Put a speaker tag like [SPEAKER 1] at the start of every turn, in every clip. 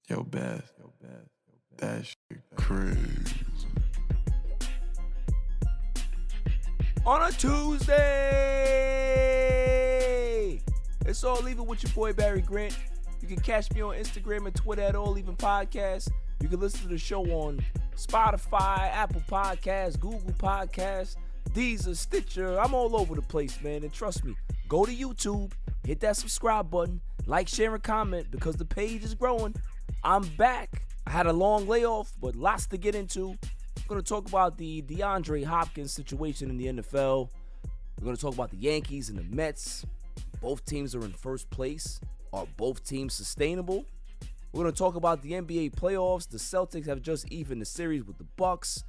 [SPEAKER 1] Yo, Beth, that shit crazy.
[SPEAKER 2] On a Tuesday, it's All Even with your boy Barry Grant. You can catch me on Instagram and Twitter at All Even Podcast. You can listen to the show on Spotify, Apple Podcasts, Google Podcasts, Deezer, Stitcher. I'm all over the place, man. And trust me, go to YouTube, hit that subscribe button, like, share, and comment because the page is growing. I'm back. I had a long layoff, but lots to get into. We're going to talk about the DeAndre Hopkins situation in the NFL. We're going to talk about the Yankees and the Mets. Both teams are in first place. Are both teams sustainable? We're going to talk about the NBA playoffs. The Celtics have just evened the series with the Bucks.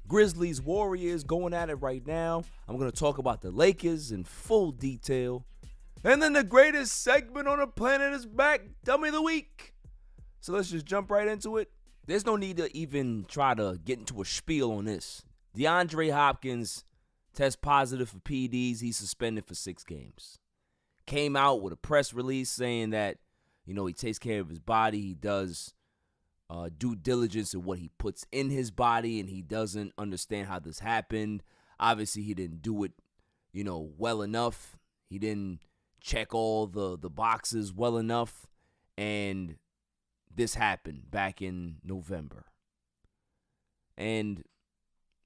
[SPEAKER 2] Grizzlies, Warriors going at it right now. I'm going to talk about the Lakers in full detail. And then the greatest segment on the planet is back, Dummy of the Week. So let's just jump right into it. There's no need to even try to get into a spiel on this. DeAndre Hopkins tests positive for PEDs. He's suspended for 6 games. Came out with a press release saying that, he takes care of his body. He does due diligence in what he puts in his body, and he doesn't understand how this happened. Obviously, he didn't do it, well enough. He didn't check all the boxes well enough, and this happened back in November. And,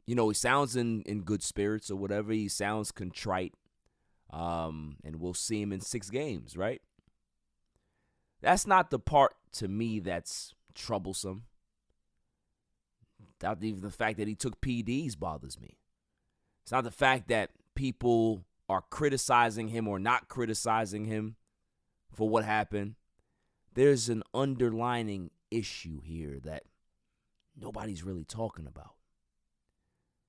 [SPEAKER 2] he sounds in good spirits or whatever. He sounds contrite. And we'll see him in 6 games, right? That's not the part to me that's troublesome. Not even the fact that he took PEDs bothers me. It's not the fact that people are criticizing him or not criticizing him for what happened. There's an underlining issue here that nobody's really talking about.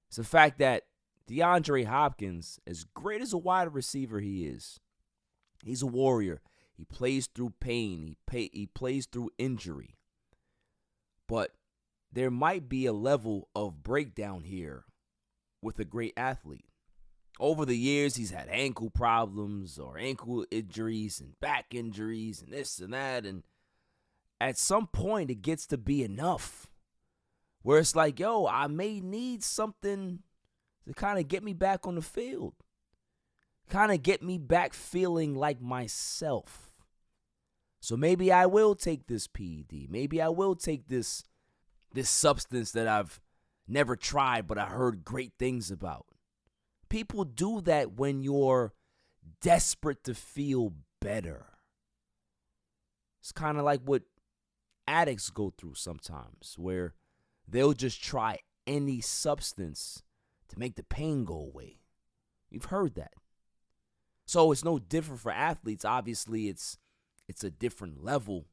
[SPEAKER 2] It's the fact that DeAndre Hopkins, as great as a wide receiver he is, he's a warrior. He plays through pain. He plays through injury. But there might be a level of breakdown here with a great athlete. Over the years, he's had ankle problems or ankle injuries and back injuries and this and that. And at some point, it gets to be enough. Where it's like, I may need something to kind of get me back on the field. Kind of get me back feeling like myself. So maybe I will take this PED. Maybe I will take this substance that I've never tried, but I heard great things about. People do that when you're desperate to feel better. It's kind of like what addicts go through sometimes, where they'll just try any substance to make the pain go away. You've heard that. So it's no different for athletes. Obviously, it's a different level.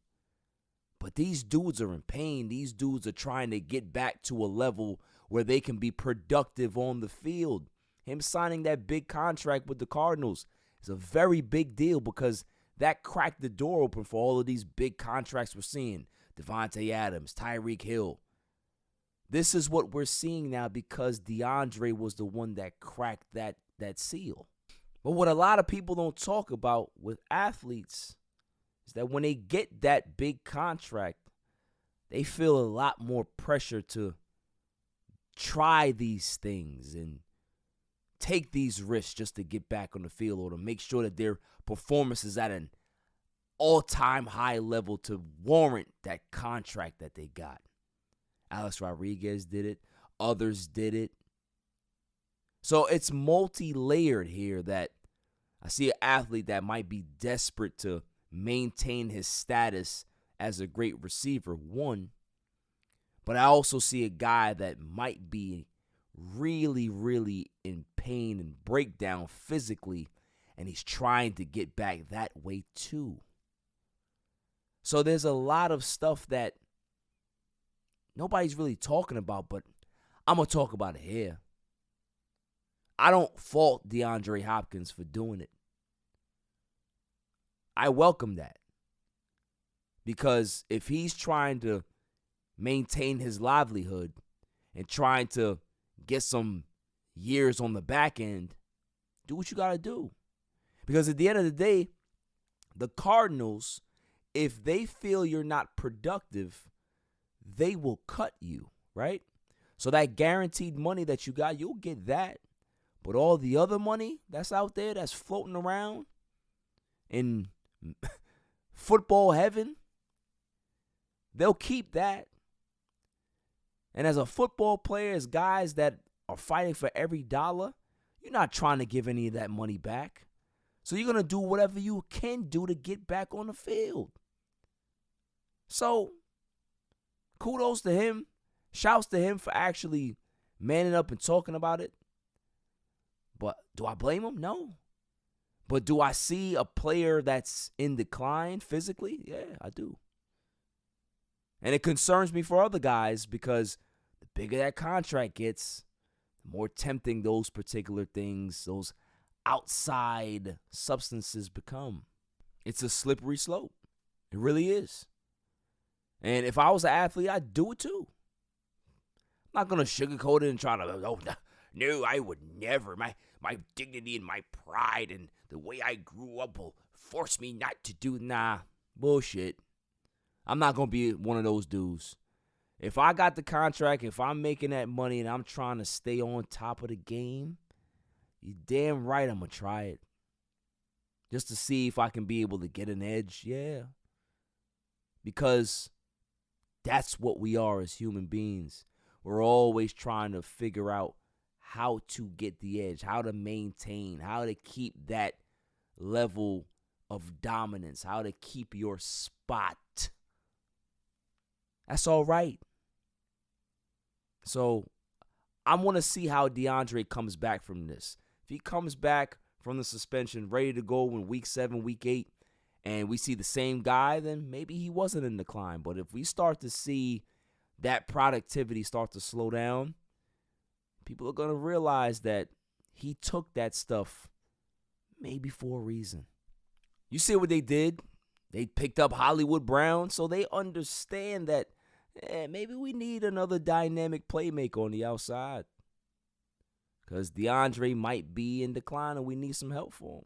[SPEAKER 2] But these dudes are in pain. These dudes are trying to get back to a level where they can be productive on the field. Him signing that big contract with the Cardinals is a very big deal because that cracked the door open for all of these big contracts we're seeing. Devontae Adams, Tyreek Hill. This is what we're seeing now because DeAndre was the one that cracked that seal. But what a lot of people don't talk about with athletes is that when they get that big contract, they feel a lot more pressure to try these things and take these risks just to get back on the field or to make sure that their performance is at an all-time high level to warrant that contract that they got. Alex Rodriguez did it. Others did it. So it's multi-layered here that I see an athlete that might be desperate to maintain his status as a great receiver, one. But I also see a guy that might be really, really in pain and breakdown physically, and he's trying to get back that way too. So there's a lot of stuff that nobody's really talking about, but I'm going to talk about it here. I don't fault DeAndre Hopkins for doing it. I welcome that. Because if he's trying to maintain his livelihood and trying to get some years on the back end, do what you got to do. Because at the end of the day, the Cardinals if they feel you're not productive, they will cut you, right? So that guaranteed money that you got, you'll get that. But all the other money that's out there that's floating around in football heaven, they'll keep that. And as a football player, as guys that are fighting for every dollar, you're not trying to give any of that money back. So you're going to do whatever you can do to get back on the field. So kudos to him. Shouts to him for actually manning up and talking about it. But do I blame him? No. But do I see a player that's in decline physically? Yeah, I do. And it concerns me for other guys because the bigger that contract gets, the more tempting those particular things, those outside substances become. It's a slippery slope. It really is. And if I was an athlete, I'd do it too. I'm not going to sugarcoat it and try to, no, I would never. My dignity and my pride and the way I grew up will force me not to do. Nah, bullshit. I'm not going to be one of those dudes. If I got the contract, if I'm making that money and I'm trying to stay on top of the game, you damn right I'm going to try it. Just to see if I can be able to get an edge, yeah. Because that's what we are as human beings. We're always trying to figure out how to get the edge, how to maintain, how to keep that level of dominance, how to keep your spot. That's all right. So I want to see how DeAndre comes back from this. If he comes back from the suspension ready to go in week 7, week 8, and we see the same guy, then maybe he wasn't in decline. But if we start to see that productivity start to slow down, people are going to realize that he took that stuff maybe for a reason. You see what they did? They picked up Hollywood Brown, so they understand that maybe we need another dynamic playmaker on the outside. Because DeAndre might be in decline and we need some help for him.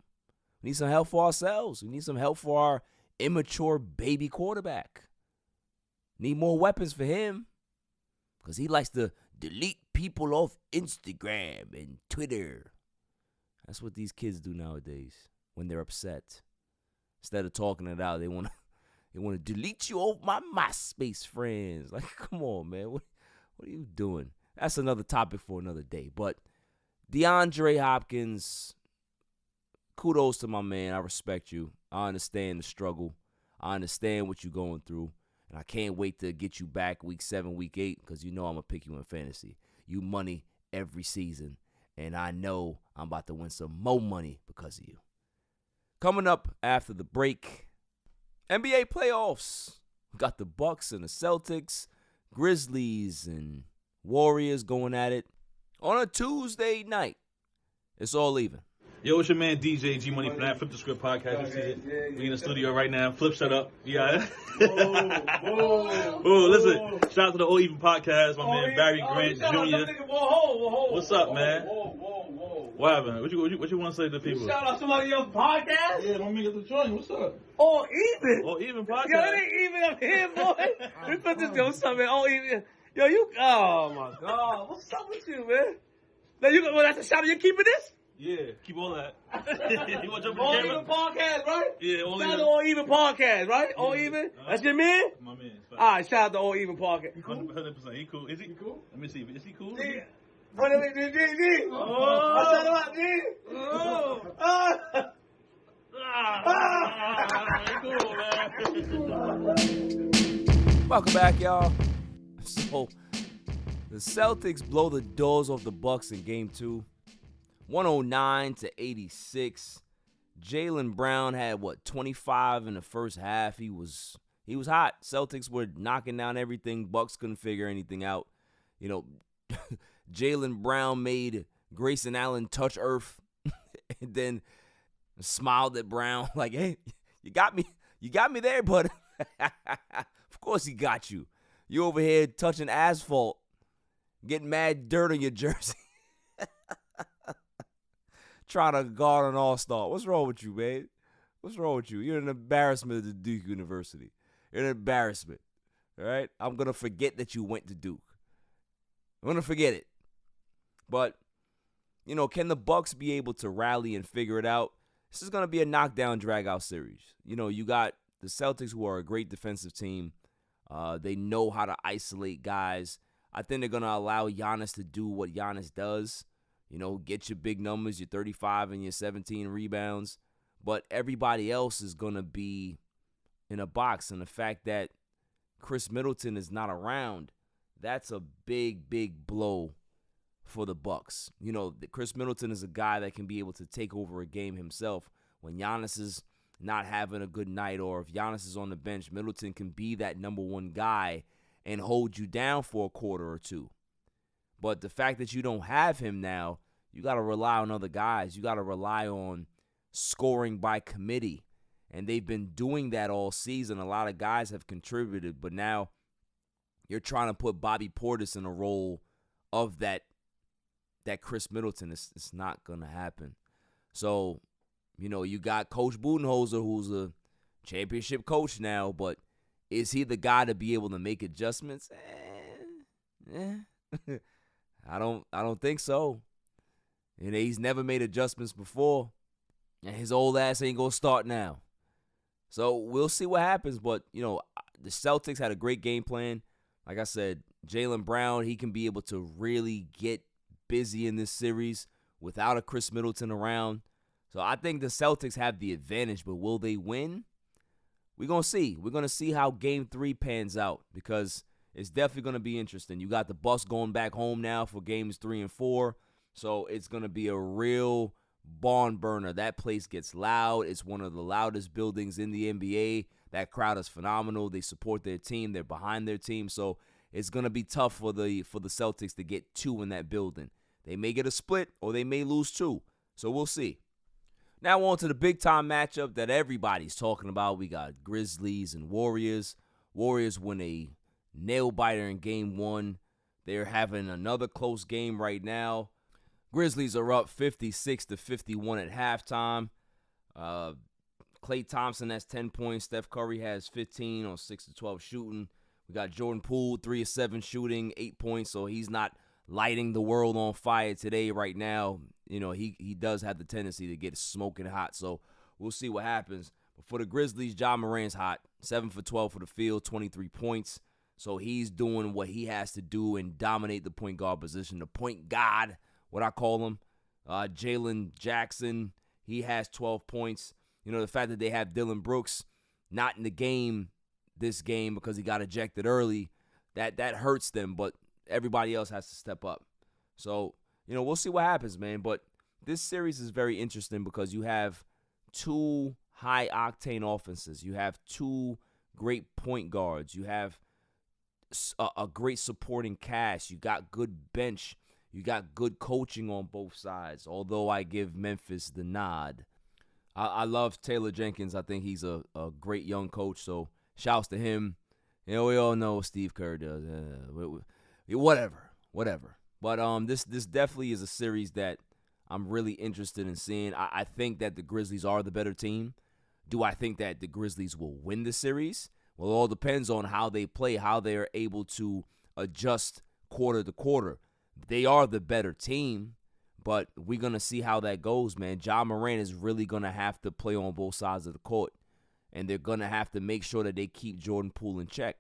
[SPEAKER 2] We need some help for ourselves. We need some help for our immature baby quarterback. Need more weapons for him. Because he likes to delete people off Instagram and Twitter. That's what these kids do nowadays when they're upset. Instead of talking it out, they want to delete you off my MySpace friends. Like, come on, man. What are you doing? That's another topic for another day. But DeAndre Hopkins, kudos to my man. I respect you. I understand the struggle. I understand what you're going through. And I can't wait to get you back week 7, week 8, because you know I'm going to pick you in fantasy. You money every season. And I know I'm about to win some more money because of you. Coming up after the break, NBA playoffs. We got the Bucks and the Celtics, Grizzlies and Warriors going at it on a Tuesday night. It's all even.
[SPEAKER 3] Yo, it's your man DJ G Money from that Flip the Script podcast. You see it? We in the studio right now. Flip, shut up. Yeah. Oh, listen. Shout out to the All Even podcast. My man Barry Grant Jr. What's up, man? What happened? What you want to say to the people?
[SPEAKER 4] Shout out somebody else's podcast?
[SPEAKER 3] Yeah, my nigga the joint. What's up?
[SPEAKER 4] All Even?
[SPEAKER 3] All Even podcast.
[SPEAKER 4] Yo, it ain't even up here, boy. We put this, yo, what's up, man? All Even. Yo, you, oh my God. What's up with you, man? Now, that's a shout out. You keeping this?
[SPEAKER 3] Yeah, keep all that. You want to jump
[SPEAKER 4] All
[SPEAKER 3] in the
[SPEAKER 4] Even
[SPEAKER 3] camera?
[SPEAKER 4] podcast, right?
[SPEAKER 3] Yeah, All
[SPEAKER 4] Shout out
[SPEAKER 3] Even.
[SPEAKER 4] to All Even podcast, right? All Even? That's your man?
[SPEAKER 3] My man.
[SPEAKER 4] All right, shout out to All Even podcast.
[SPEAKER 3] 100%. He cool. Is he cool? Let me see. Is he cool?
[SPEAKER 4] Yeah. What is it, G?
[SPEAKER 3] Oh.
[SPEAKER 4] I said about G.
[SPEAKER 3] He cool, man.
[SPEAKER 2] Welcome back, y'all. So, the Celtics blow the doors off the Bucks in Game 2, 109-86. Jaylen Brown had 25 in the first half. He was hot. Celtics were knocking down everything. Bucks couldn't figure anything out. You know, Jaylen Brown made Grayson Allen touch earth, and then smiled at Brown like, "Hey, you got me there, bud." Of course he got you. You over here touching asphalt, getting mad dirt on your jersey, trying to guard an all-star. What's wrong with you, man? What's wrong with you? You're an embarrassment to Duke University. You're an embarrassment. All right? I'm going to forget that you went to Duke. I'm going to forget it. But, can the Bucks be able to rally and figure it out? This is going to be a knockdown, drag-out series. You got the Celtics, who are a great defensive team. They know how to isolate guys. I think they're going to allow Giannis to do what Giannis does. Get your big numbers, your 35 and your 17 rebounds. But everybody else is going to be in a box. And the fact that Chris Middleton is not around, that's a big, big blow for the Bucks. Chris Middleton is a guy that can be able to take over a game himself. When Giannis is not having a good night, or if Giannis is on the bench, Middleton can be that number one guy and hold you down for a quarter or two. But the fact that you don't have him now, you got to rely on other guys. You got to rely on scoring by committee. And they've been doing that all season. A lot of guys have contributed, but now you're trying to put Bobby Portis in a role of that Chris Middleton. It's not going to happen. So, you got Coach Budenholzer, who's a championship coach now, but is he the guy to be able to make adjustments? I don't think so. He's never made adjustments before, and his old ass ain't going to start now. So we'll see what happens, but, the Celtics had a great game plan. Like I said, Jaylen Brown, he can be able to really get busy in this series without a Chris Middleton around. So I think the Celtics have the advantage, but will they win? We're going to see. We're going to see how Game 3 pans out, because it's definitely going to be interesting. You got the Bucks going back home now for Games 3 and 4, so it's going to be a real barn burner. That place gets loud. It's one of the loudest buildings in the NBA. That crowd is phenomenal. They support their team. They're behind their team. So it's going to be tough for the Celtics to get 2 in that building. They may get a split, or they may lose 2. So we'll see. Now on to the big-time matchup that everybody's talking about. We got Grizzlies and Warriors. Warriors win a nail-biter in Game 1. They're having another close game right now. Grizzlies are up 56-51 at halftime. Klay Thompson has 10 points. Steph Curry has 15 on 6-12 shooting. We got Jordan Poole, 3-7 shooting, 8 points, so he's not lighting the world on fire today right now. He does have the tendency to get smoking hot, so we'll see what happens. But for the Grizzlies, Ja Morant's hot, 7 for 12 for the field, 23 points. So he's doing what he has to do and dominate the point guard position. The point guard, what I call him. Jalen Jackson, he has 12 points. The fact that they have Dylan Brooks not in the game this game because he got ejected early, that hurts them, but everybody else has to step up. So, we'll see what happens, man. But this series is very interesting because you have 2 high-octane offenses. You have 2 great point guards. You have a great supporting cast. You got good bench. You got good coaching on both sides, although I give Memphis the nod. I love Taylor Jenkins. I think he's a great young coach, so shouts to him. We all know what Steve Kerr does. Whatever. But this definitely is a series that I'm really interested in seeing. I think that the Grizzlies are the better team. Do I think that the Grizzlies will win the series? Well, it all depends on how they play, how they are able to adjust quarter to quarter. They are the better team, but we're going to see how that goes, man. Ja Morant is really going to have to play on both sides of the court, and they're going to have to make sure that they keep Jordan Poole in check.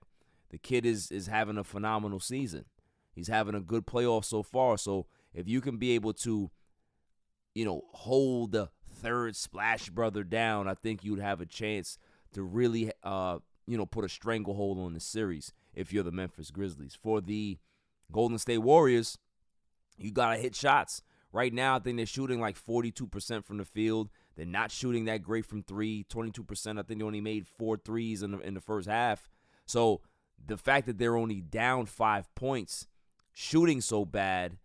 [SPEAKER 2] The kid is having a phenomenal season. He's having a good playoff so far, so if you can be able to, hold the third Splash Brother down, I think you'd have a chance to really, put a stranglehold on the series if you're the Memphis Grizzlies. For the Golden State Warriors, you got to hit shots. Right now, I think they're shooting like 42% from the field. They're not shooting that great from 3, 22%. I think they only made 4 threes in the first half. So the fact that they're only down 5 points, shooting so bad,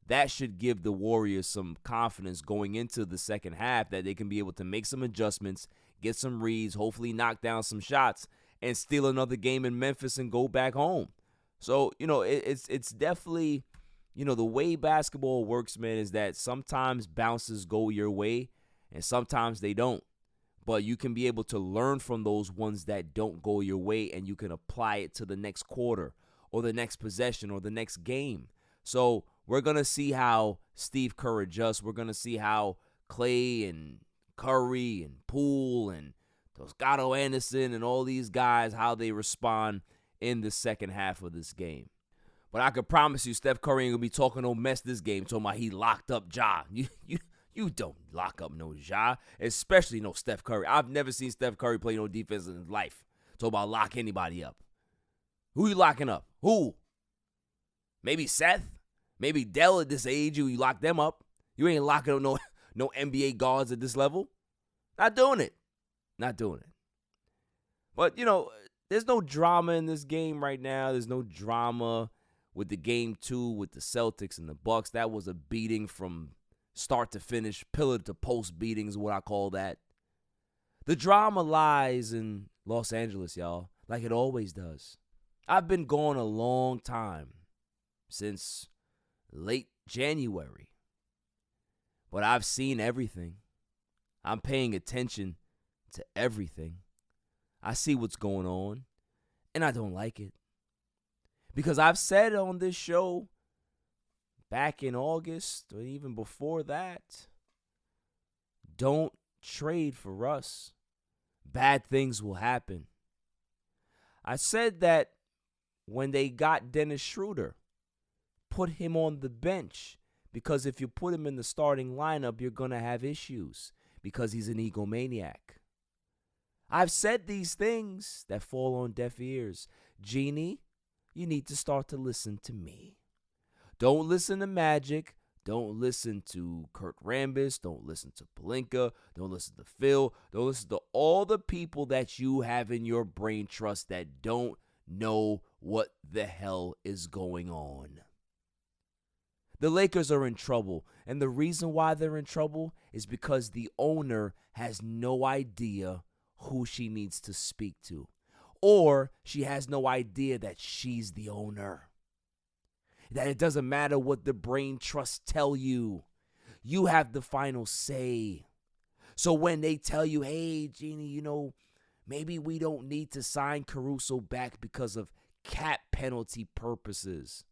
[SPEAKER 2] that should give the Warriors some confidence going into the second half that they can be able to make some adjustments, get some reads, hopefully knock down some shots, and steal another game in Memphis and go back home. So, it's definitely, the way basketball works, man, is that sometimes bounces go your way and sometimes they don't. But you can be able to learn from those ones that don't go your way, and you can apply it to the next quarter or the next possession or the next game. So we're going to see how Steve Kerr adjusts. We're going to see how Clay and Curry and Poole and Toscado Anderson and all these guys, how they respond in the second half of this game. But I can promise you, Steph Curry ain't going to be talking no mess this game, talking about he locked up Ja. You don't lock up no Ja, especially no Steph Curry. I've never seen Steph Curry play no defense in his life. Talk about lock anybody up. Who you locking up? Who? Maybe Seth? Maybe Dell at this age, you lock them up. You ain't locking up no NBA guards at this level. Not doing it. Not doing it. But, there's no drama in this game right now. There's no drama with the game 2 with the Celtics and the Bucks. That was a beating from start to finish, pillar to post beating is what I call that. The drama lies in Los Angeles, y'all, like it always does. I've been gone a long time, since late January, but I've seen everything. I'm paying attention to everything. I see what's going on, and I don't like it. Because I've said on this show back in August or even before that, don't trade for Russ. Bad things will happen. I said that when they got Dennis Schroeder, put him on the bench, because if you put him in the starting lineup, you're going to have issues because he's an egomaniac. I've said these things that fall on deaf ears. Jeannie, you need to start to listen to me. Don't listen to Magic. Don't listen to Kurt Rambis. Don't listen to Pelinka. Don't listen to Phil. Don't listen to all the people that you have in your brain trust that don't know what the hell is going on. The Lakers are in trouble, and the reason why they're in trouble is because the owner has no idea who she needs to speak to, or she has no idea that she's the owner. That it doesn't matter what the brain trusts tell you. You have the final say. So when they tell you, hey, Jeannie, maybe we don't need to sign Caruso back because of cap penalty purposes,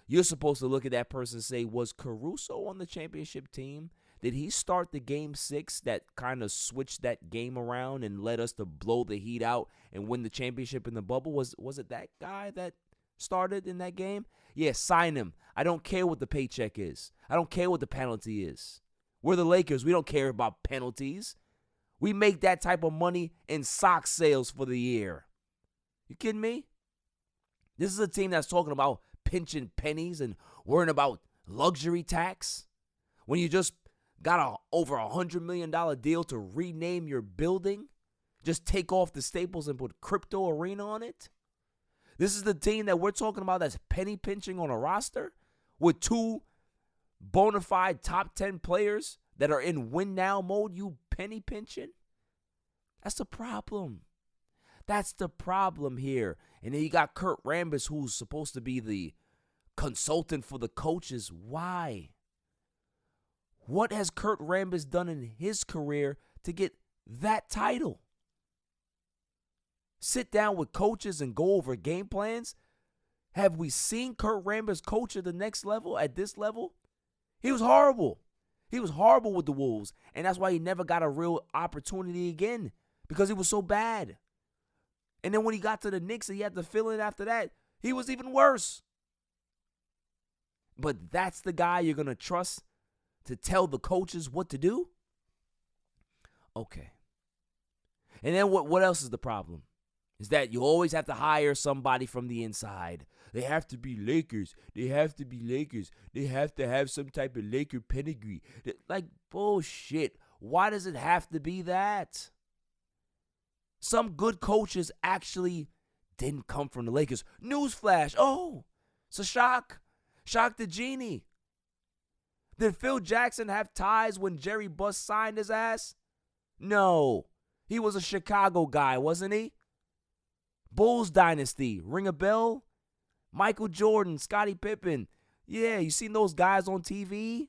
[SPEAKER 2] you're supposed to look at that person and say, was Caruso on the championship team? Did he start the game 6 that kind of switched that game around and led us to blow the Heat out and win the championship in the bubble? Was it that guy that started in that game? Yeah, sign him. I don't care what the paycheck is. I don't care what the penalty is. We're the Lakers. We don't care about penalties. We make that type of money in sock sales for the year. You kidding me? This is a team that's talking about pinching pennies and worrying about luxury tax when you just got over $100 million deal to rename your building. Just take off the staples and put Crypto Arena on it. This is the team that we're talking about that's penny pinching on a roster with 2 bona fide top 10 players that are in win now mode. You penny pinching? That's the problem. That's the problem here. And then you got Kurt Rambis, who's supposed to be the consultant for the coaches. Why? What has Kurt Rambis done in his career to get that title? Sit down with coaches and go over game plans? Have we seen Kurt Rambis coach at the next level, at this level? He was horrible. He was horrible with the Wolves, and that's why he never got a real opportunity again, because he was so bad. And then when he got to the Knicks and he had to fill in after that, he was even worse. But that's the guy you're going to trust to tell the coaches what to do? Okay. And then what else is the problem? Is that you always have to hire somebody from the inside. They have to be Lakers. They have to be Lakers. They have to have some type of Laker pedigree. Like, bullshit. Why does it have to be that? Some good coaches actually didn't come from the Lakers. Newsflash. Oh, it's a shock. Shock to Jeannie. Did Phil Jackson have ties when Jerry Buss signed his ass? No. He was a Chicago guy, wasn't he? Bulls dynasty. Ring a bell? Michael Jordan, Scottie Pippen. Yeah, you seen those guys on TV?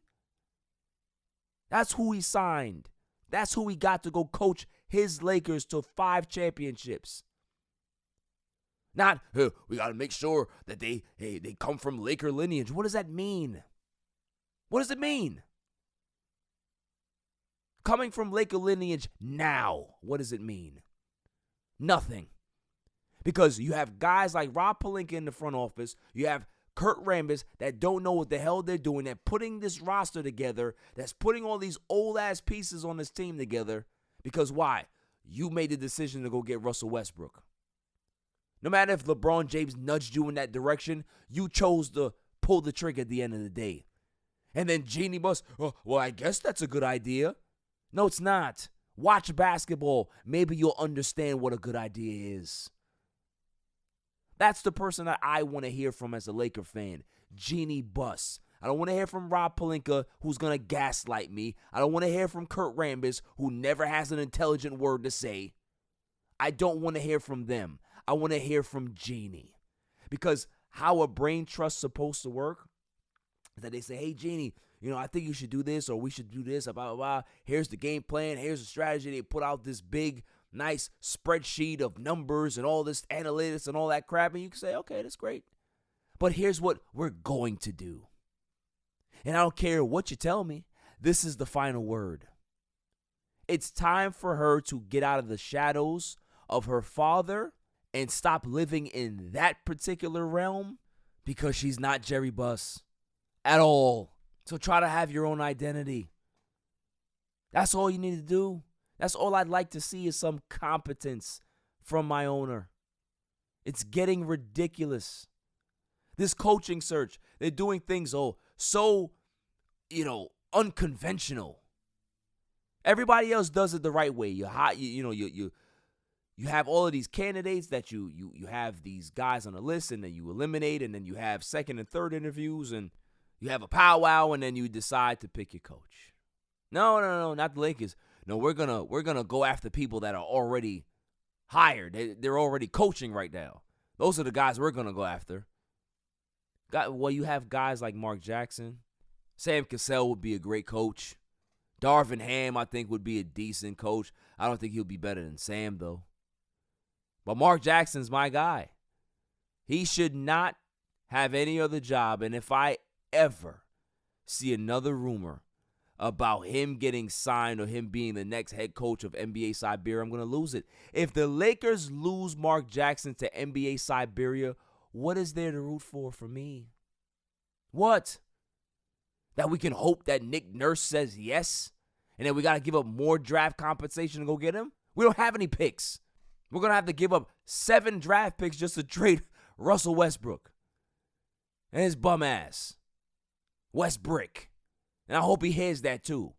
[SPEAKER 2] That's who he signed. That's who he got to go coach his Lakers to 5 championships. Not, we got to make sure that they come from Laker lineage. What does that mean? What does it mean? Coming from Laker lineage now, what does it mean? Nothing. Because you have guys like Rob Pelinka in the front office. You have Kurt Rambis that don't know what the hell they're doing. They're putting this roster together. That's putting all these old-ass pieces on this team together. Because why? You made the decision to go get Russell Westbrook. No matter if LeBron James nudged you in that direction, you chose to pull the trigger at the end of the day. And then Jeannie Buss, well, I guess that's a good idea. No, it's not. Watch basketball. Maybe you'll understand what a good idea is. That's the person that I want to hear from as a Laker fan, Jeannie Buss. I don't want to hear from Rob Pelinka, who's going to gaslight me. I don't want to hear from Kurt Rambis, who never has an intelligent word to say. I don't want to hear from them. I want to hear from Jeannie. Because how a brain trust's supposed to work is that they say, hey, Jeannie, I think you should do this or we should do this, blah, blah, blah. Here's the game plan. Here's the strategy. They put out this big, nice spreadsheet of numbers and all this analytics and all that crap. And you can say, okay, that's great. But here's what we're going to do. And I don't care what you tell me. This is the final word. It's time for her to get out of the shadows of her father and stop living in that particular realm because she's not Jerry Buss at all. So try to have your own identity. That's all you need to do. That's all I'd like to see is some competence from my owner. It's getting ridiculous. This coaching search, they're doing things so unconventional. Everybody else does it the right way. You have all of these candidates that you have these guys on the list and then you eliminate, and then you have second and third interviews and you have a powwow and then you decide to pick your coach. No, not the Lakers. No, we're gonna go after people that are already hired. They're already coaching right now. Those are the guys we're gonna go after. Well, you have guys like Mark Jackson. Sam Cassell would be a great coach. Darvin Ham, I think, would be a decent coach. I don't think he'll be better than Sam, though. But Mark Jackson's my guy. He should not have any other job. And if I ever see another rumor about him getting signed or him being the next head coach of NBA Siberia, I'm going to lose it. If the Lakers lose Mark Jackson to NBA Siberia, what is there to root for me? What? That we can hope that Nick Nurse says yes, and then we got to give up more draft compensation to go get him? We don't have any picks. We're going to have to give up 7 draft picks just to trade Russell Westbrook and his bum ass, Westbrick. And I hope he hears that too.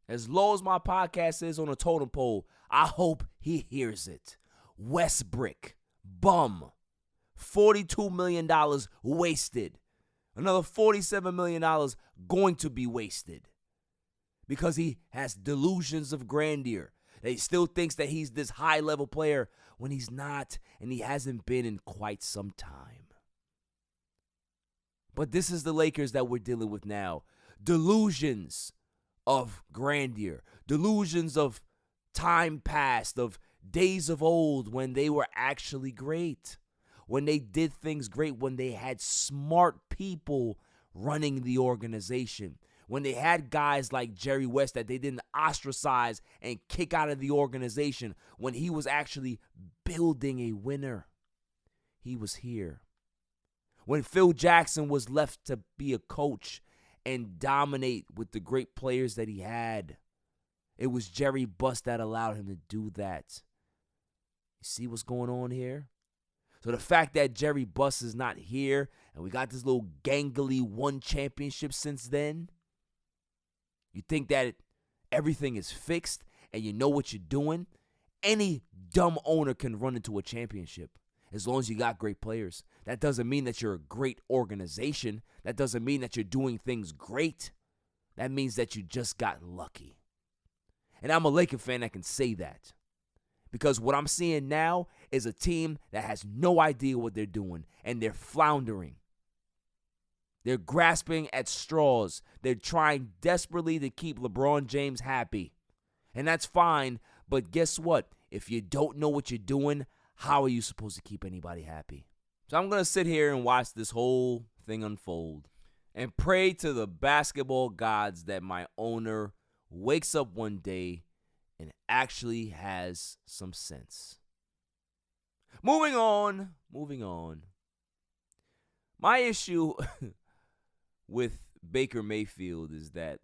[SPEAKER 2] As low as my podcast is on a totem pole, I hope he hears it. Westbrick, bum, $42 million wasted. Another $47 million going to be wasted because he has delusions of grandeur. That he still thinks that he's this high-level player when he's not, and he hasn't been in quite some time. But this is the Lakers that we're dealing with now. Delusions of grandeur. Delusions of time past, of days of old when they were actually great. When they did things great, when they had smart people running the organization, when they had guys like Jerry West that they didn't ostracize and kick out of the organization, when he was actually building a winner. He was here. When Phil Jackson was left to be a coach and dominate with the great players that he had, it was Jerry Buss that allowed him to do that. You see what's going on here? So the fact that Jerry Buss is not here and we got this little gangly 1 championship since then, you think that everything is fixed and you know what you're doing? Any dumb owner can run into a championship as long as you got great players. That doesn't mean that you're a great organization. That doesn't mean that you're doing things great. That means that you just got lucky. And I'm a Laker fan that can say that. Because what I'm seeing now is a team that has no idea what they're doing, and they're floundering. They're grasping at straws. They're trying desperately to keep LeBron James happy. And that's fine, But guess what? If you don't know what you're doing, how are you supposed to keep anybody happy? So I'm going to sit here and watch this whole thing unfold and pray to the basketball gods that my owner wakes up one day and actually has some sense. Moving on. My issue with Baker Mayfield is that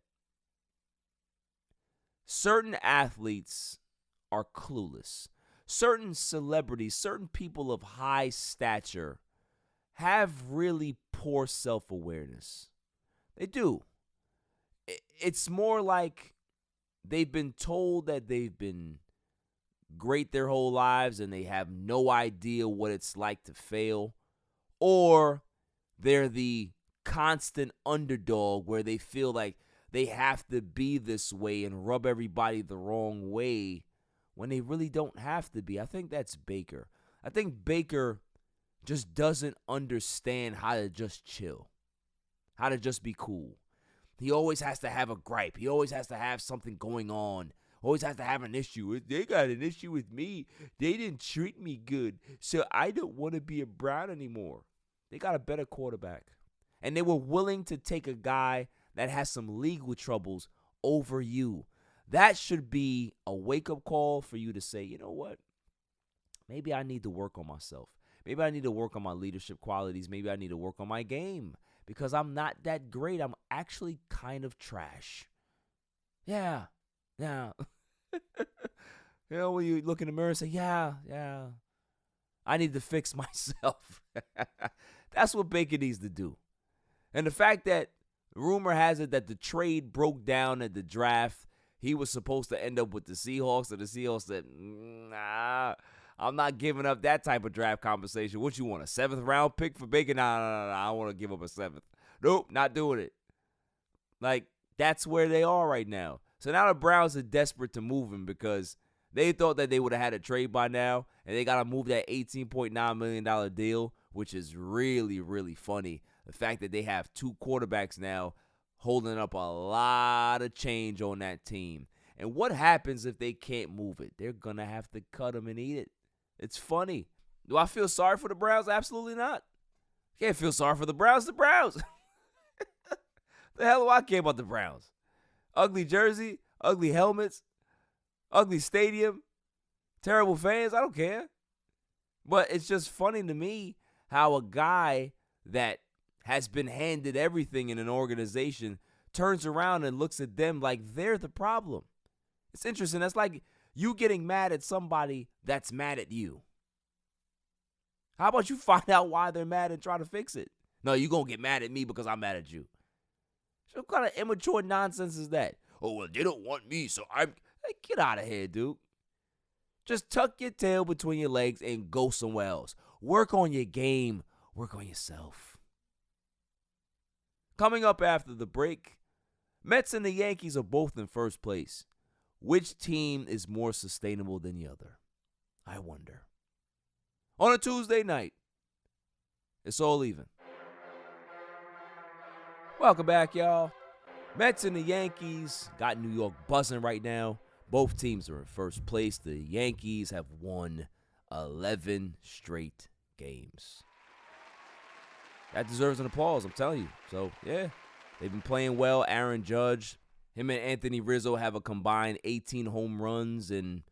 [SPEAKER 2] certain athletes are clueless. Certain celebrities, certain people of high stature have really poor self-awareness. They do. It's more like they've been told that they've been great their whole lives and they have no idea what it's like to fail. Or they're the constant underdog where they feel like they have to be this way and rub everybody the wrong way when they really don't have to be. I think that's Baker. I think Baker just doesn't understand how to just chill, how to just be cool. He always has to have a gripe. He always has to have something going on. Always has to have an issue. They got an issue with me. They didn't treat me good, so I don't want to be a Brown anymore. They got a better quarterback. And they were willing to take a guy that has some legal troubles over you. That should be a wake-up call for you to say, you know what? Maybe I need to work on myself. Maybe I need to work on my leadership qualities. Maybe I need to work on my game because I'm not that great. I'm actually kind of trash. Yeah. You know, when you look in the mirror and say, yeah, I need to fix myself. That's what Baker needs to do. And the fact that rumor has it that the trade broke down at the draft, he was supposed to end up with the Seahawks, and the Seahawks said, nah, I'm not giving up that type of draft compensation. What you want, a 7th-round pick for Baker? Nah, I don't want to give up a 7th. Nope, not doing it. Like, that's where they are right now. So now the Browns are desperate to move him because they thought that they would have had a trade by now, and they got to move that $18.9 million deal, which is really, really funny. The fact that they have 2 quarterbacks now holding up a lot of change on that team. And what happens if they can't move it? They're going to have to cut them and eat it. It's funny. Do I feel sorry for the Browns? Absolutely not. Can't feel sorry for the Browns. The Browns. The hell do I care about the Browns? Ugly jersey, ugly helmets, ugly stadium, terrible fans. I don't care. But it's just funny to me how a guy that has been handed everything in an organization turns around and looks at them like they're the problem. It's interesting. That's like you getting mad at somebody that's mad at you. How about you find out why they're mad and try to fix it? No, you're going to get mad at me because I'm mad at you. So what kind of immature nonsense is that? Oh, well, they don't want me, so I'm... Hey, get out of here, dude. Just tuck your tail between your legs and go somewhere else. Work on your game. Work on yourself. Coming up after the break, Mets and the Yankees are both in first place. Which team is more sustainable than the other? I wonder. On a Tuesday night, it's all even. Welcome back, y'all. Mets and the Yankees got New York buzzing right now. Both teams are in first place. The Yankees have won 11 straight games. That deserves an applause, I'm telling you. So, yeah, they've been playing well. Aaron Judge, him and Anthony Rizzo have a combined 18 home runs and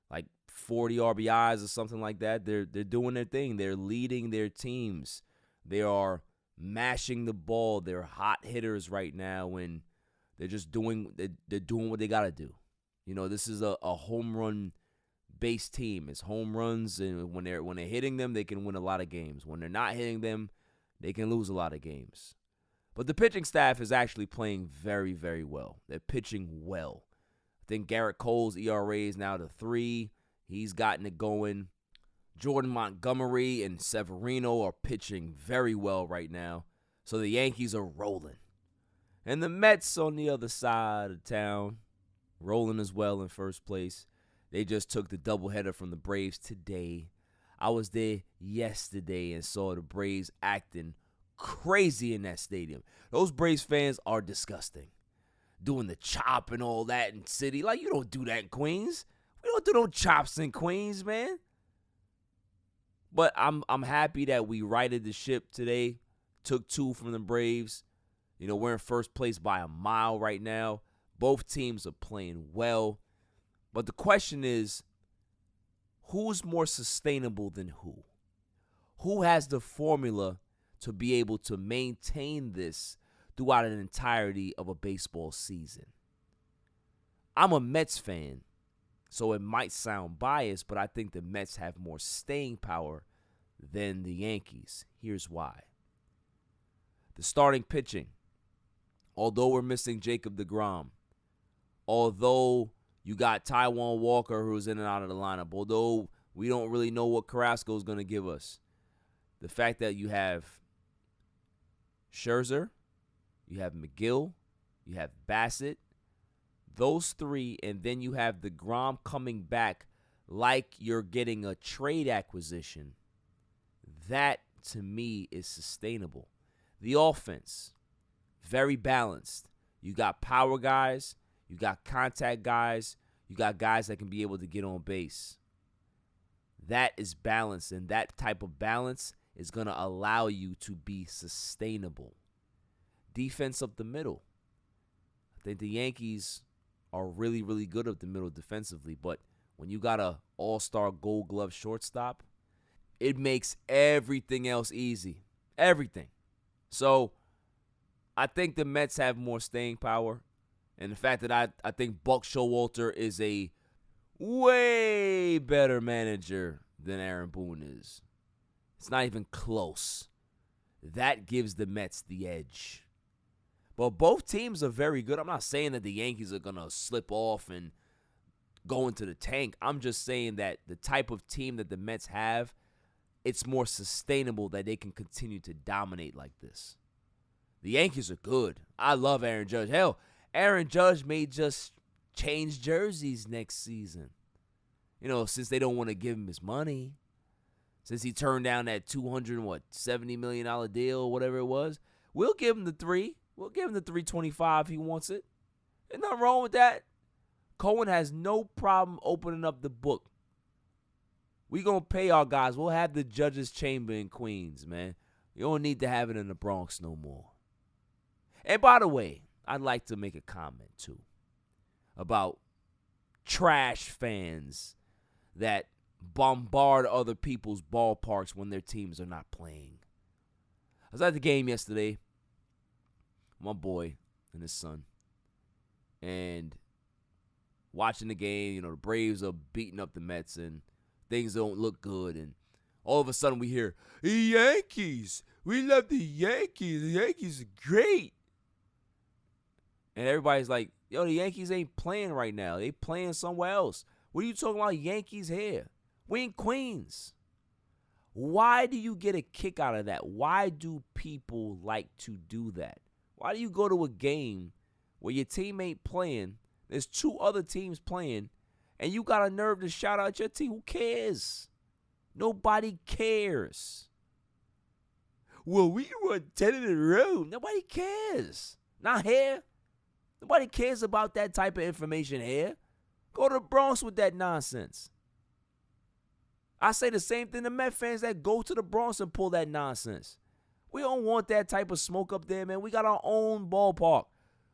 [SPEAKER 2] like 40 RBIs or something like that. They're doing their thing. They're leading their teams. They are mashing the ball. They're hot hitters right now, and they're just doing what they got to do. You know, this is a home run based team. It's home runs, and when they're hitting them, they can win a lot of games. When they're not hitting them, they can lose a lot of games. But the pitching staff is actually playing very, very well. They're pitching well. I think Garrett Cole's ERA is now to 3. He's gotten it going. Jordan Montgomery and Severino are pitching very well right now. So the Yankees are rolling. And the Mets on the other side of town, rolling as well in first place. They just took the doubleheader from the Braves today. I was there yesterday and saw the Braves acting crazy in that stadium. Those Braves fans are disgusting. Doing the chop and all that in city. Like, you don't do that in Queens. We don't do no chops in Queens, man. But I'm happy that we righted the ship today. Took 2 from the Braves. You know, we're in first place by a mile right now. Both teams are playing well. But the question is, who's more sustainable than who? Who has the formula to be able to maintain this throughout an entirety of a baseball season? I'm a Mets fan, so it might sound biased, but I think the Mets have more staying power than the Yankees. Here's why. The starting pitching, although we're missing Jacob deGrom, although you got Taijuan Walker who's in and out of the lineup, although we don't really know what Carrasco is going to give us, the fact that you have Scherzer, you have McGill, you have Bassett, those 3, and then you have deGrom coming back like you're getting a trade acquisition, that to me is sustainable. The offense, very balanced. You got power guys, you got contact guys, you got guys that can be able to get on base. That is balance, and that type of balance is going to allow you to be sustainable. Defense up the middle. I think the Yankees are really, really good up the middle defensively, but when you got a all-star Gold Glove shortstop, it makes everything else easy. Everything. So I think the Mets have more staying power. And the fact that I think Buck Showalter is a way better manager than Aaron Boone is. It's not even close. That gives the Mets the edge. But both teams are very good. I'm not saying that the Yankees are going to slip off and go into the tank. I'm just saying that the type of team that the Mets have, it's more sustainable that they can continue to dominate like this. The Yankees are good. I love Aaron Judge. Hell, Aaron Judge may just change jerseys next season. You know, since they don't want to give him his money. Since he turned down that $270 million deal or whatever it was. We'll give him the 3. We'll give him the $325 if he wants it. There's nothing wrong with that. Cohen has no problem opening up the book. We going to pay our guys. We'll have the judge's chamber in Queens, man. You don't need to have it in the Bronx no more. And by the way, I'd like to make a comment, too, about trash fans that bombard other people's ballparks when their teams are not playing. I was at the game yesterday, my boy and his son, and watching the game, you know, the Braves are beating up the Mets, and things don't look good, and all of a sudden we hear, the Yankees, we love the Yankees are great. And everybody's like, yo, the Yankees ain't playing right now. They playing somewhere else. What are you talking about Yankees here? We in Queens. Why do you get a kick out of that? Why do people like to do that? Why do you go to a game where your team ain't playing, there's 2 other teams playing, and you got a nerve to shout out your team? Who cares? Nobody cares. Well, we won 10 in a row. Nobody cares. Not here. Nobody cares about that type of information here. Go to the Bronx with that nonsense. I say the same thing to Met fans that go to the Bronx and pull that nonsense. We don't want that type of smoke up there, man. We got our own ballpark.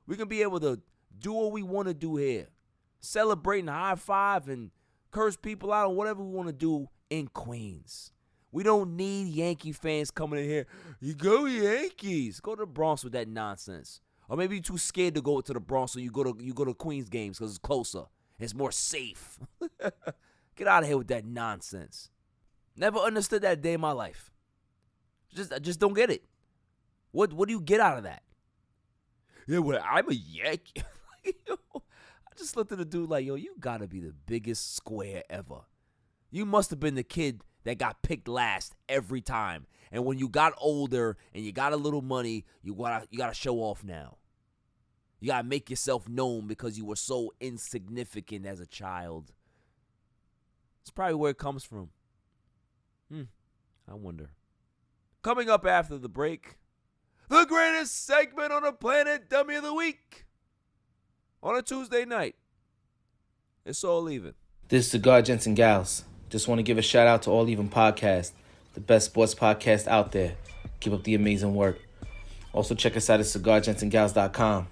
[SPEAKER 2] We can be able to do what we want to do here. Celebrate and high five and curse people out or whatever we want to do in Queens. We don't need Yankee fans coming in here. You go Yankees. Go to the Bronx with that nonsense. Or maybe you're too scared to go to the Bronx, so you go to Queens games because it's closer. It's more safe. Get out of here with that nonsense. Never understood that day in my life. I just don't get it. What do you get out of that? Yeah, well, I'm a Yankee. I just looked at the dude like, yo, you gotta be the biggest square ever. You must have been the kid that got picked last every time. And when you got older and you got a little money, you gotta show off now. You gotta make yourself known because you were so insignificant as a child. It's probably where it comes from. I wonder. Coming up after the break, the greatest segment on the planet, Dummy of the Week. On a Tuesday night. It's all even.
[SPEAKER 5] This is 𝐤𝐤, gents and gals. Just want to give a shout out to All Even Podcast, the best sports podcast out there. Keep up the amazing work. Also check us out at 𝐤𝐤𝐠andGals.com.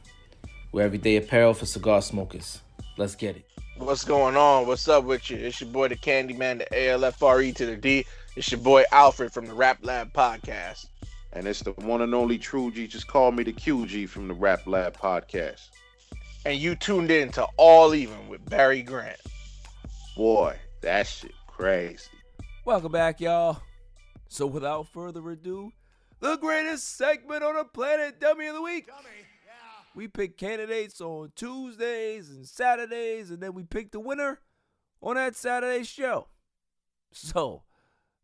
[SPEAKER 5] We're everyday apparel for cigar smokers. Let's get it.
[SPEAKER 6] What's going on? What's up with you? It's your boy, the Candyman, the ALFRE to the D. It's your boy, Alfred from the Rap Lab Podcast.
[SPEAKER 7] And it's the one and only True G. Just call me the QG from the Rap Lab Podcast.
[SPEAKER 6] And you tuned in to All Even with Barry Grant.
[SPEAKER 7] Boy, that shit crazy.
[SPEAKER 2] Welcome back, y'all. So without further ado, the greatest segment on the planet, Dummy of the Week. We pick candidates on Tuesdays and Saturdays, and then we pick the winner on that Saturday show. So,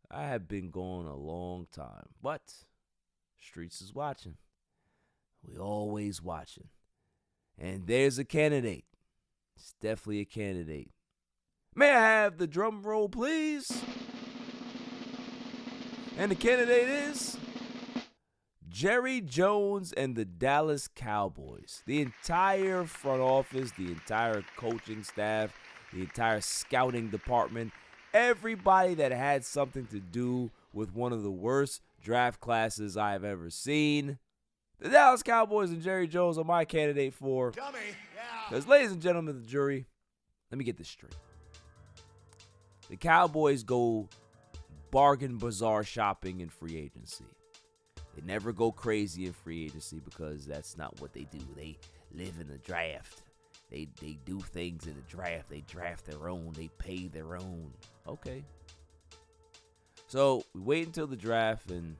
[SPEAKER 2] I have been gone a long time, but Streets is watching. We always watching. And there's a candidate. It's definitely a candidate. May I have the drum roll, please? And the candidate is Jerry Jones and the Dallas Cowboys. The entire front office, the entire coaching staff, the entire scouting department, everybody that had something to do with one of the worst draft classes I have ever seen. The Dallas Cowboys and Jerry Jones are my candidate for. Because, ladies and gentlemen of the jury, let me get this straight. The Cowboys go bargain bazaar shopping in free agency. They never go crazy in free agency because that's not what they do. They live in the draft. They do things in the draft. They draft their own. They pay their own. Okay. So we wait until the draft and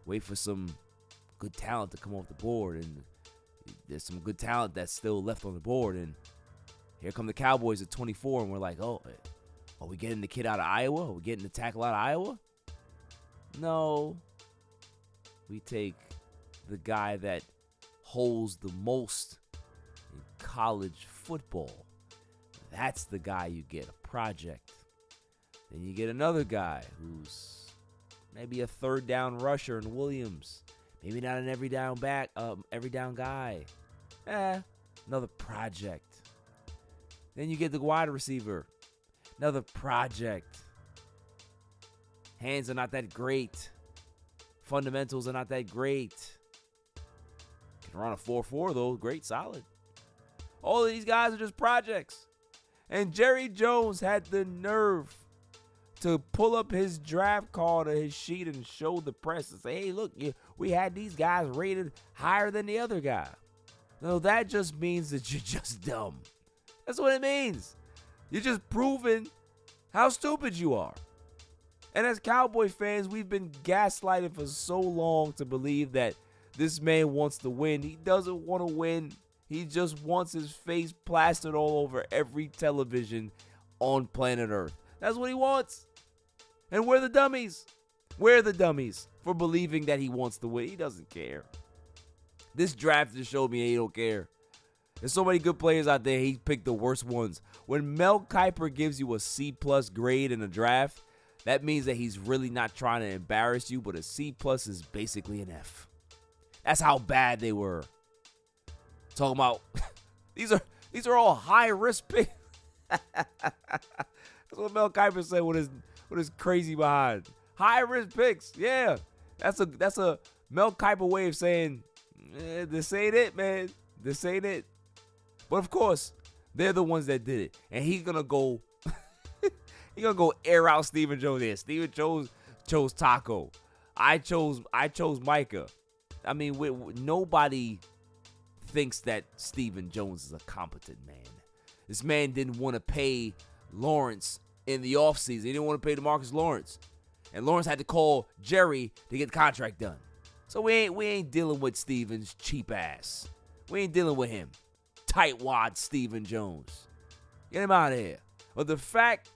[SPEAKER 2] wait for some good talent to come off the board. And there's some good talent that's still left on the board. And here come the Cowboys at 24. And we're like, oh, are we getting the kid out of Iowa? Are we getting the tackle out of Iowa? No. We take the guy that holds the most in college football. That's the guy you get, a project. Then you get another guy who's maybe a third down rusher in Williams. Maybe not an every down guy. Another project. Then you get the wide receiver. Another project. Hands are not that great. Fundamentals are not that great. Can run a 4.4 though. Great, solid. All of these guys are just projects. And Jerry Jones had the nerve to pull up his draft card or his sheet and show the press and say, hey, look, we had these guys rated higher than the other guy. No, that just means that you're just dumb. That's what it means. You're just proving how stupid you are. And as Cowboy fans, we've been gaslighted for so long to believe that this man wants to win. He doesn't want to win. He just wants his face plastered all over every television on planet Earth. That's what he wants. And we're the dummies. We're the dummies for believing that he wants to win. He doesn't care. This draft just showed me he don't care. There's so many good players out there. He picked the worst ones. When Mel Kiper gives you a C+ grade in a draft, that means that he's really not trying to embarrass you, but a C+ is basically an F. That's how bad they were. Talking about these are all high risk picks. That's what Mel Kiper said with his crazy behind. High risk picks. Yeah. That's a Mel Kiper way of saying this ain't it, man. This ain't it. But of course, they're the ones that did it. And he's gonna go air out Stephen Jones. Yeah, Stephen Jones chose Taco. I chose Micah. I mean, nobody thinks that Stephen Jones is a competent man. This man didn't want to pay Lawrence in the offseason. He didn't want to pay DeMarcus Lawrence. And Lawrence had to call Jerry to get the contract done. So we ain't dealing with Stephen's cheap ass. We ain't dealing with him. Tightwad Stephen Jones. Get him out of here. But the fact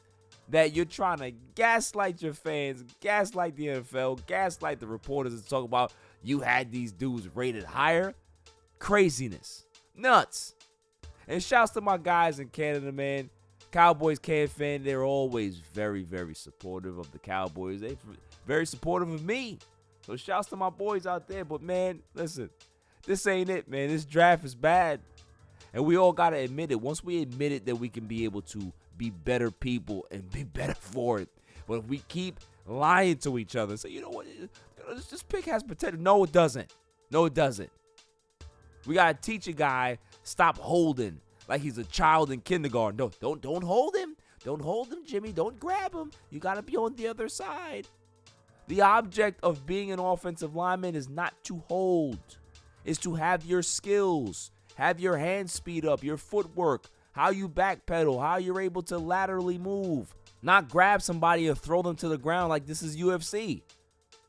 [SPEAKER 2] that you're trying to gaslight your fans, gaslight the NFL, gaslight the reporters and talk about you had these dudes rated higher, craziness. Nuts. And shouts to my guys in Canada, man. Cowboys can fan, they're always very, very supportive of the Cowboys. They're very supportive of me. So shouts to my boys out there. But, man, listen, this ain't it, man. This draft is bad. And we all got to admit it. Once we admit it, then we can be able to be better people and be better for it. But if we keep lying to each other, say, you know what, this pick has potential. No, it doesn't. No, it doesn't. We got to teach a guy, stop holding like he's a child in kindergarten. No, don't hold him. Don't hold him, Jimmy. Don't grab him. You got to be on the other side. The object of being an offensive lineman is not to hold. It's to have your skills, have your hand speed up, your footwork, how you backpedal, how you're able to laterally move. Not grab somebody and throw them to the ground like this is UFC.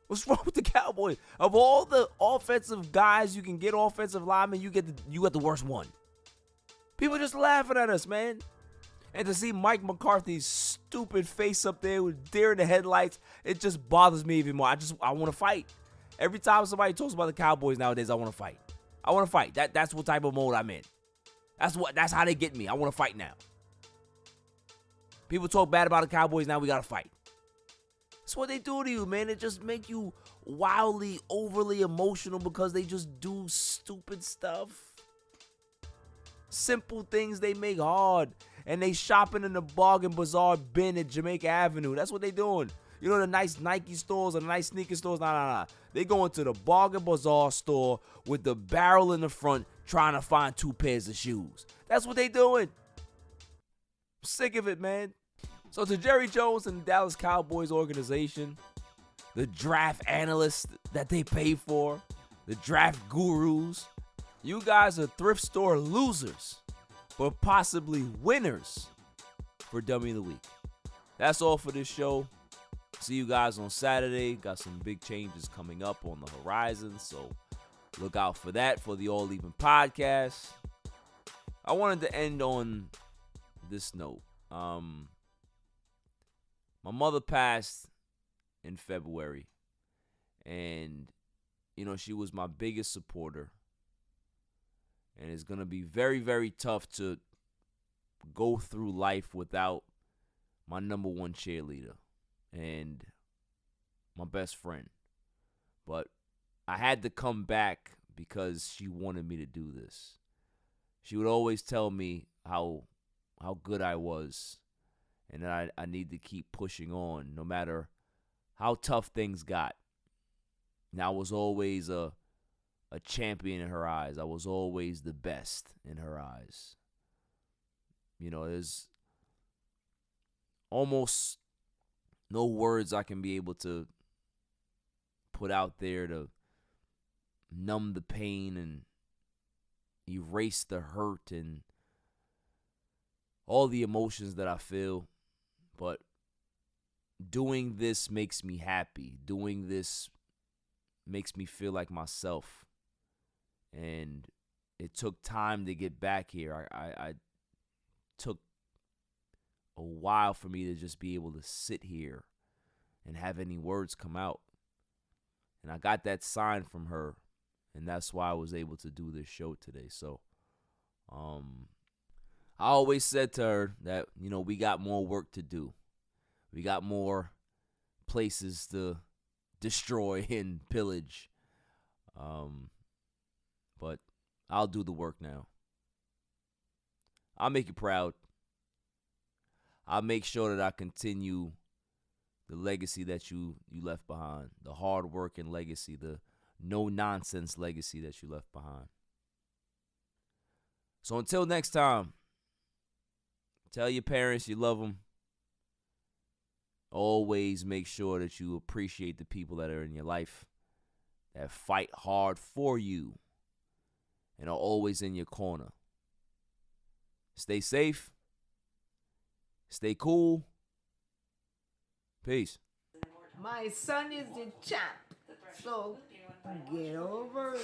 [SPEAKER 2] What's wrong with the Cowboys? Of all the offensive guys you can get, offensive linemen, you get the worst one. People just laughing at us, man. And to see Mike McCarthy's stupid face up there with deer in the headlights, it just bothers me even more. I want to fight. Every time somebody talks about the Cowboys nowadays, I want to fight. I want to fight. That's what type of mode I'm in. That's how they get me. I want to fight now. People talk bad about the Cowboys, now we got to fight. That's what they do to you, man. It just make you wildly, overly emotional because they just do stupid stuff. Simple things they make hard. And they shopping in the bargain bazaar bin at Jamaica Avenue. That's what they doing. You know the nice Nike stores or the nice sneaker stores? Nah. They going to the bargain bazaar store with the barrel in the front trying to find 2 pairs of shoes. That's what they doing. I'm sick of it, man. So to Jerry Jones and the Dallas Cowboys organization, the draft analysts that they pay for, the draft gurus, you guys are thrift store losers, but possibly winners for Dummy of the Week. That's all for this show. See you guys on Saturday. Got some big changes coming up on the horizon, so look out for that for the All Even podcast. I wanted to end on this note. My mother passed in February, and, you know, she was my biggest supporter. And it's going to be very, very tough to go through life without my number one cheerleader and my best friend. But I had to come back because she wanted me to do this. She would always tell me how good I was and that I need to keep pushing on no matter how tough things got. And I was always a champion in her eyes. I was always the best in her eyes. You know, there's almost no words I can be able to put out there to numb the pain and erase the hurt and all the emotions that I feel. But doing this makes me happy. Doing this makes me feel like myself. And it took time to get back here. I took a while for me to just be able to sit here and have any words come out. And I got that sign from her, and that's why I was able to do this show today. So I always said to her that, you know, we got more work to do. We got more places to destroy and pillage. But I'll do the work now. I'll make you proud. I'll make sure that I continue the legacy that you left behind. The hard work and legacy, the no-nonsense legacy that you left behind. So until next time, tell your parents you love them. Always make sure that you appreciate the people that are in your life, that fight hard for you, and are always in your corner. Stay safe. Stay cool. Peace.
[SPEAKER 8] My son is the champ, so get over it.